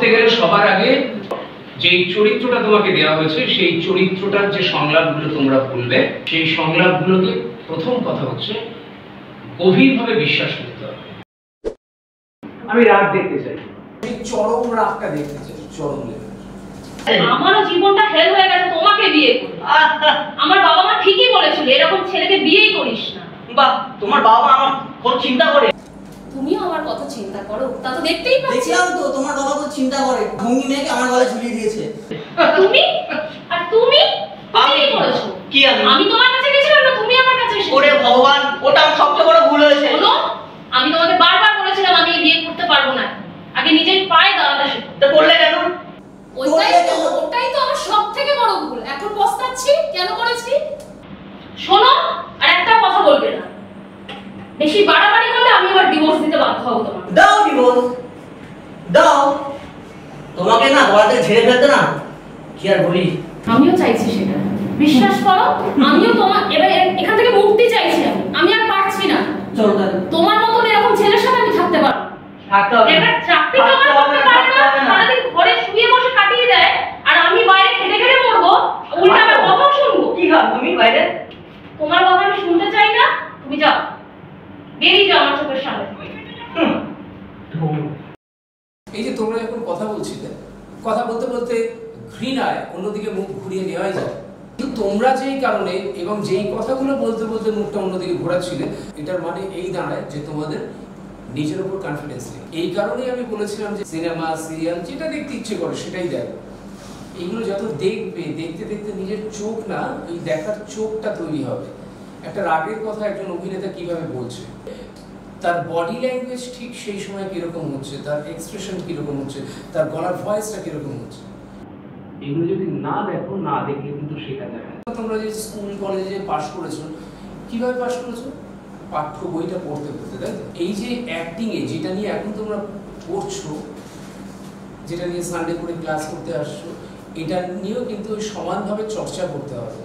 করতে গেলে সবার আগে যেই চরিত্রটা তোমাকে দেওয়া হয়েছে সেই চরিত্রটার যে সংলাপগুলো তোমরা বলবে সেই সংলাপগুলোকে প্রথম কথা হচ্ছে গভীরভাবে বিশ্বাস করতে হবে। আমি রাগ দেখতে চাই, আমি চরম রাগটা দেখতে চাই, চরম লেভেল। আমারও জীবনটা হেল হয়ে গেছে তোমাকে বিয়ে করে। আমার বাবা মা ঠিকই বলেছিল এরকম ছেলেকে বিয়েই করিস না। বাহ, তোমার বাবা মা আমার কথা চিন্তা করে। তুমিও আমার কথা চিন্তা করো, তা তো দেখতেই পাচ্ছি। দেখলাম তো তোমার বাবা তো চিন্তা করে, ভঙ্গি মেয়েকে আমার গলায় ঝুলিয়ে দিয়েছে। তুমি আর তুমি কি করেছো? কি আমি তোমার কাছে গেছিলাম না তুমি আমার কাছে এসেছো? ওরে ভগবান, ওটা আমার সবচেয়ে বড় ভুল হয়েছে। বলো, আমি তোমাকে বারবার বলেছিলাম আমি বিয়ে করতে পারবো না, আগে নিজের পায়ে দাঁড়াতে শেখো। তো করলে কেন? ওটাই তো আমার সবথেকে বড় ভুল, এখন পস্তাচ্ছি কেন করেছি। শোনো, আর একটা কথা বলবে না, বেশি বাড়াবাড়ি করলে আমি আবার ডিভোর্স দিতে বাধ্য হব। তোমার দাও ডিভোর্স, দাও। তোমাকে না গলা থেকে ঝেড়ে ফেলতে না, কি আর বলি। আমিও চাইছি সেটা, বিশ্বাস করো। আমিও তোমার এবার এখান থেকে মুক্তি চাইছি। আমি আর পারছি না। চলো তাহলে। তোমার মতন এরকম ছেলের সাথে আমি থাকতে পারবো না। থাকতে হবে। একটা চাকরি তো আমার করতে পারে না, সারাদিন ঘরে শুয়ে বসে কাটিয়ে দেয়, আর আমি বাইরে খেটে খেটে মরবো, উল্টা আবার কথা শুনবো। কি খাও তুমি বাইরে? তোমার কথা আমি শুনতে চাই না, তুমি যাও, বেরিয়ে যাও আমার চোখের সামনে থেকে। এই যে তোমরা যখন কথা বলছিলে, কথা বলতে বলতে ঘৃণায় অন্যদিকে মুখ ঘুরিয়ে নেওয়াই যায়, কিন্তু তোমরা যেই কারণে এবং যেই কথাগুলো বলতে বলতে মুখটা অন্যদিকে ঘোরাচ্ছিলে, এটার মানে এই দাঁড়ায় যে তোমাদের নিজের উপর কনফিডেন্স নেই। এই কারণেই আমি বলেছিলাম যে সিনেমা সিরিয়াল যেটা দেখতে ইচ্ছে করে সেটাই দেখো। এইগুলো যত দেখবে, দেখতে দেখতে নিজের চোখ না, ওই দেখার চোখটা তৈরি হবে। একটা রাগের কথা একজন অভিনেতা কিভাবে বলছে, তার বডি ল্যাঙ্গুয়েজ ঠিক সেই সময় কিরকম হচ্ছে, তার এক্সপ্রেশন কিরকম হচ্ছে, তার গলার ভয়েসটা কিরকম হচ্ছে, এগুলো যদি না দেখো, না দেখলে কিন্তু শেখা যায় না। তোমরা যে স্কুল কলেজে পাশ করেছো, কিভাবে পাশ করেছো? পাঠ্য বইটা পড়তে পড়তে, তাই তো? এই যে অ্যাক্টিং এ যেটা নিয়ে এখন তোমরা পড়ছো, যেটা নিয়ে সানডে করে ক্লাস করতে আসছো, এটা নিয়েও কিন্তু সমানভাবে চর্চা করতে হবে।